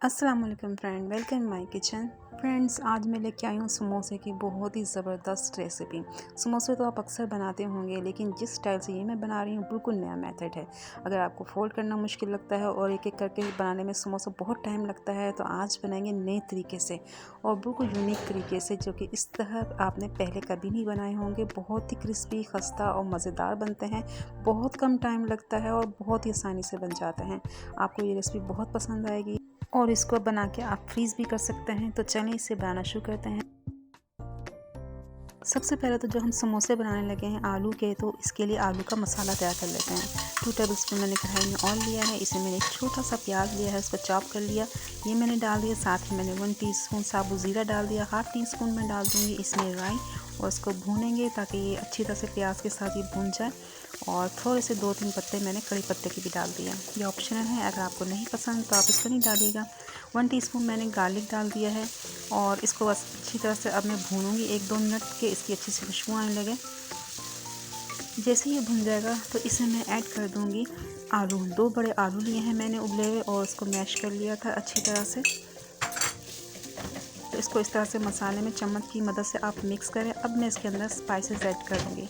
अस्सलाम वालेकुम friend, welcome my kitchen. Friends, आज मैं लेके आई हूँ समोसे की बहुत ही ज़बरदस्त रेसिपी। समोसे तो आप अक्सर बनाते होंगे, लेकिन जिस स्टाइल से ये मैं बना रही हूँ बिल्कुल नया मेथड है। अगर आपको फोल्ड करना मुश्किल लगता है और एक एक करके बनाने में समोसा बहुत टाइम लगता है, तो आज बनाएंगे नए तरीके से और बिल्कुल यूनिक तरीके से, जो कि इस तरह आपने पहले कभी नहीं बनाए होंगे। बहुत ही क्रिस्पी, खस्ता और मज़ेदार बनते हैं। बहुत कम टाइम लगता है और बहुत ही आसानी से बन जाते हैं। आपको ये रेसिपी बहुत पसंद आएगी और इसको बना के आप फ्रीज़ भी कर सकते हैं। तो चलिए इसे बनाना शुरू करते हैं। सबसे पहले तो जो हम समोसे बनाने लगे हैं आलू के, तो इसके लिए आलू का मसाला तैयार कर लेते हैं। 2 टेबलस्पून मैंने कढ़ाई में ऑयल लिया है। इसमें मैंने एक छोटा सा प्याज लिया है, इसको चॉप कर लिया, ये मैंने डाल दिया। साथ ही मैंने 1 टीस्पून साबुत ज़ीरा डाल दिया। हाफ टी स्पून मैं डाल दूँगी इसमें राई और इसको भूनेंगे ताकि ये अच्छी तरह से प्याज के साथ ये भून जाए। और थोड़े से 2-3 पत्ते मैंने कड़ी पत्ते के भी डाल दिया। ये ऑप्शनल है, अगर आपको नहीं पसंद तो आप इसको नहीं डालिएगा। 1 टीस्पून मैंने गार्लिक डाल दिया है और इसको बस अच्छी तरह से अब मैं भूनूंगी 1-2 मिनट के, इसकी अच्छी सी खुशबू आने लगे। जैसे ये भुन जाएगा तो इसमें मैं ऐड कर दूंगी आलू। 2 बड़े आलू लिए हैं मैंने उबले हुए और उसको मैश कर लिया था अच्छी तरह से। तो इसको इस तरह से मसाले में चम्मच की मदद से आप मिक्स करें। अब मैं इसके अंदर स्पाइसेस ऐड कर दूँगी।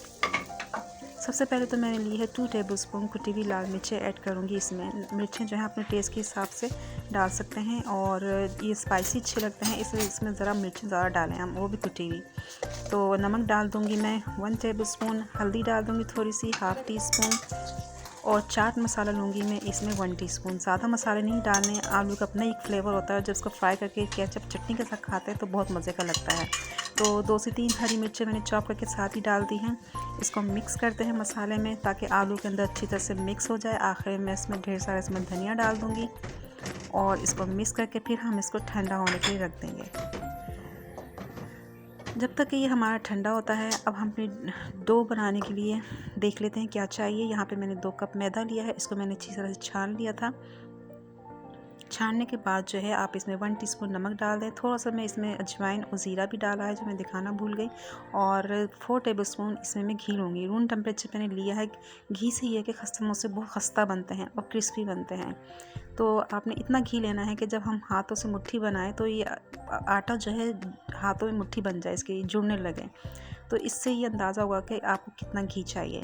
सबसे पहले तो मैंने ली है 2 टेबलस्पून कुटी हुई लाल मिर्चें ऐड करूँगी इसमें। मिर्चें जो है अपने टेस्ट के हिसाब से डाल सकते हैं और ये स्पाइसी अच्छे लगते हैं, इसलिए इसमें ज़रा मिर्चें ज़्यादा डालें हम, वो भी कुटी हुई। तो नमक डाल दूँगी मैं 1 टेबलस्पून, हल्दी डाल दूँगी थोड़ी सी, हाफ़ टी स्पून, और चाट मसाला लूँगी मैं इसमें 1 टीस्पून। ज़्यादा मसाले नहीं डालने, आलू का अपना एक फ्लेवर होता है, जब इसको फ्राई करके केचप चटनी के साथ खाते हैं तो बहुत मज़े का लगता है। तो 2 से 3 हरी मिर्चें मैंने चॉप करके साथ ही डाल दी हैं। इसको मिक्स करते हैं मसाले में ताकि आलू के अंदर अच्छी तरह से मिक्स हो जाए। आखिर में इसमें ढेर सारा इसमें धनिया डाल दूँगी और इसको मिक्स करके फिर हम इसको ठंडा होने के लिए रख देंगे। जब तक कि ये हमारा ठंडा होता है, अब हम अपने डो बनाने के लिए देख लेते हैं क्या चाहिए। यहाँ पे मैंने 2 कप मैदा लिया है, इसको मैंने अच्छी तरह से छान लिया था। छानने के बाद जो है आप इसमें 1 टीस्पून नमक डाल दें। थोड़ा सा मैं इसमें अजवाइन और ज़ीरा भी डाला है, जो मैं दिखाना भूल गई। और 4 टेबलस्पून इसमें मैं घी लूँगी। रूम टेम्परेचर मैंने लिया है। घी से ये है कि समोसे बहुत खस्ता बनते हैं और क्रिस्पी बनते हैं। तो आपने इतना घी लेना है कि जब हम हाथों से मुट्ठी बनाएं तो ये आटा जो है हाथों में मुट्ठी बन जाए, इसके जुड़ने लगे। तो इससे ये अंदाज़ा होगा कि आपको कितना घी चाहिए।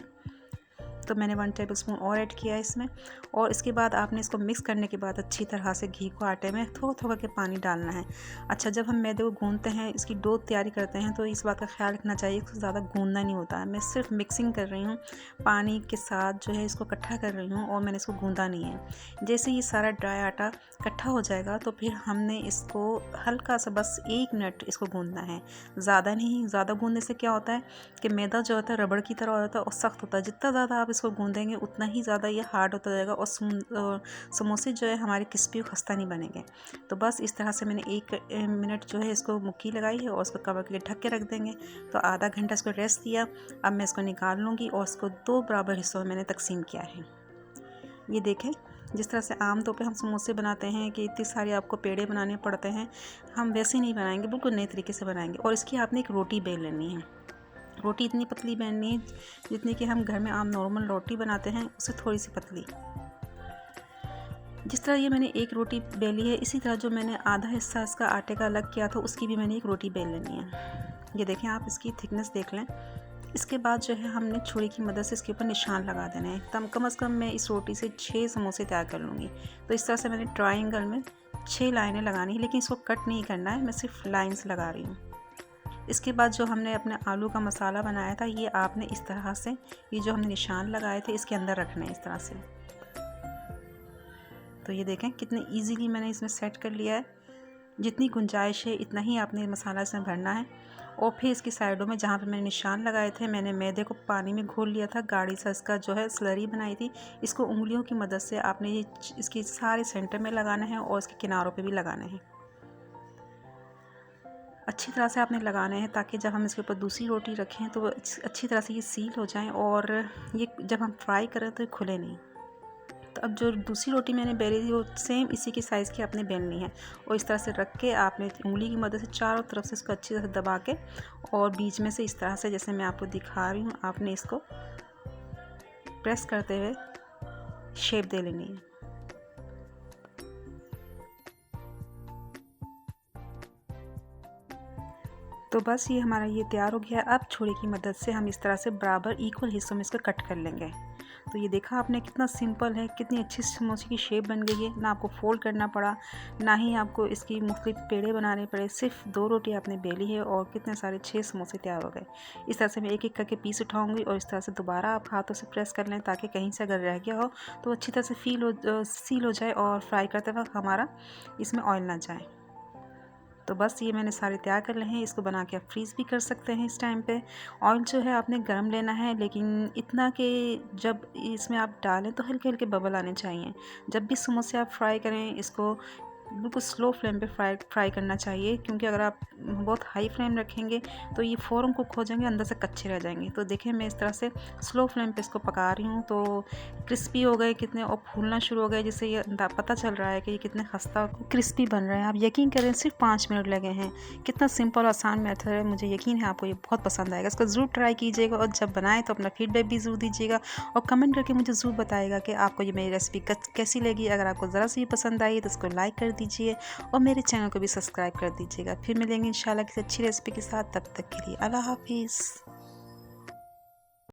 तो मैंने 1 टेबलस्पून और ऐड किया इसमें। और इसके बाद आपने इसको मिक्स करने के बाद अच्छी तरह से घी को आटे में थोड़ा थोड़ा के पानी डालना है। अच्छा, जब हम मैदे को गूंदते हैं, इसकी डो तैयारी करते हैं, तो इस बात का ख्याल रखना चाहिए कि ज़्यादा गूंदना नहीं होता है। मैं सिर्फ मिक्सिंग कर रही हूँ, पानी के साथ जो है इसको इकट्ठा कर रही हूँ और मैंने इसको गूंदा नहीं है। जैसे ये सारा ड्राई आटा इकट्ठा हो जाएगा तो फिर हमने इसको हल्का सा बस 1 मिनट इसको गूंदना है, ज़्यादा नहीं। ज़्यादा गूंदने से क्या होता है कि मैदा जो होता है रबड़ की तरह होता है और सख्त होता है। जितना ज़्यादा आप इसको गूंदेंगे उतना ही ज़्यादा ये हार्ड होता जाएगा और समोसे जो है हमारे क्रिस्पी और खस्ता नहीं बनेंगे। तो बस इस तरह से मैंने 1 मिनट जो है इसको मुक्की लगाई है और उसको कवर करके ढक के रख देंगे। तो आधा घंटा इसको रेस्ट दिया। अब मैं इसको निकाल लूँगी और इसको 2 बराबर हिस्सों में मैंने तकसीम किया है। ये देखें, जिस तरह से आम तौर पे हम समोसे बनाते हैं कि इतनी सारी आपको पेड़े बनाने पड़ते हैं, हम वैसे नहीं बनाएंगे, बिल्कुल नए तरीके से बनाएंगे। और इसकी आपने एक रोटी बेल लेनी है। रोटी इतनी पतली बेलनी है जितनी कि हम घर में आम नॉर्मल रोटी बनाते हैं, उससे थोड़ी सी पतली। जिस तरह ये मैंने एक रोटी बेली है, इसी तरह जो मैंने आधा हिस्सा इसका आटे का अलग किया था, उसकी भी मैंने एक रोटी बेल लेनी है। ये देखें, आप इसकी थिकनेस देख लें। इसके बाद जो है हमने छुरी की मदद से इसके ऊपर निशान लगा देने हैं। तब कम से कम मैं इस रोटी से 6 समोसे तैयार कर लूँगी। तो इस तरह से मैंने ट्रायंगल में 6 लाइनें लगानी है, लेकिन इसको कट नहीं करना है, मैं सिर्फ लाइन्स लगा रही हूँ। इसके बाद जो हमने अपने आलू का मसाला बनाया था, ये आपने इस तरह से, ये जो हमने निशान लगाए थे इसके अंदर रखने हैं इस तरह से। तो ये देखें कितने इजीली मैंने इसमें सेट कर लिया है। जितनी गुंजाइश है इतना ही आपने मसाला इसमें भरना है। और फिर इसकी साइडों में जहाँ पे मैंने निशान लगाए थे, मैंने मैदे को पानी में घोल लिया था, गाढ़ी सा इसका जो है स्लरी बनाई थी। इसको उंगलियों की मदद से आपने ये इसकी सारे सेंटर में लगाना है और इसके किनारों पे भी लगाना है। अच्छी तरह से आपने लगाना है ताकि जब हम इसके ऊपर दूसरी रोटी रखें तो अच्छी तरह से ये सील हो जाएं और ये जब हम फ्राई करें तो ये खुले नहीं। तो अब जो दूसरी रोटी मैंने बेली थी वो सेम इसी की साइज़ की आपने बेलनी है और इस तरह से रख के आपने उंगली की मदद से चारों तरफ से इसको अच्छी तरह से दबा के और बीच में से इस तरह से, जैसे मैं आपको दिखा रही हूँ, आपने इसको प्रेस करते हुए शेप दे लेनी है। तो बस ये हमारा ये तैयार हो गया। अब छुरी की मदद से हम इस तरह से बराबर इक्वल हिस्सों में इसको कट कर लेंगे। तो ये देखा आपने कितना सिंपल है, कितनी अच्छी समोसे की शेप बन गई है। ना आपको फोल्ड करना पड़ा, ना ही आपको इसकी मुख्तलिफ पेड़े बनाने पड़े। सिर्फ 2 रोटी आपने बेली है और कितने सारे 6 समोसे तैयार हो गए। इस तरह से मैं एक एक करके पीस उठाऊंगी और इस तरह से दोबारा आप हाथों से प्रेस कर लें ताकि कहीं से अगर रह गया हो तो अच्छी तरह से सील हो जाए और फ्राई करते वक्त हमारा इसमें ऑयल ना जाए। तो बस ये मैंने सारे तैयार कर लिए हैं। इसको बना के आप फ्रीज़ भी कर सकते हैं। इस टाइम पे ऑयल जो है आपने गर्म लेना है, लेकिन इतना कि जब इसमें आप डालें तो हल्के हल्के बबल आने चाहिए। जब भी समोसे आप फ्राई करें इसको बिल्कुल स्लो फ्लेम पे फ्राई करना चाहिए, क्योंकि अगर आप बहुत हाई फ्लेम रखेंगे तो ये फ़ौरन कुक हो जाएंगे, अंदर से कच्चे रह जाएंगे। तो देखें मैं इस तरह से स्लो फ्लेम पे इसको पका रही हूँ तो क्रिस्पी हो गए कितने और फूलना शुरू हो गए, जिससे ये पता चल रहा है कि ये कितने खस्ता क्रिस्पी बन रहे हैं। आप यकीन करें सिर्फ 5 मिनट लगे हैं। कितना सिंपल और आसान मेथड है। मुझे यकीन है आपको ये बहुत पसंद आएगा। इसको ज़रूर ट्राई कीजिएगा और जब बनाएं तो अपना फीडबैक भी ज़रूर दीजिएगा और कमेंट करके मुझे ज़रूर बताइएगा कि आपको ये मेरी रेसिपी कैसी लगी। अगर आपको ज़रा सी पसंद आई तो इसको लाइक कर दीजिए और मेरे चैनल को भी सब्सक्राइब कर दीजिएगा। फिर मिलेंगे इंशाल्लाह किसी अच्छी रेसिपी के साथ। तब तक के लिए अल्लाह हाफिज़।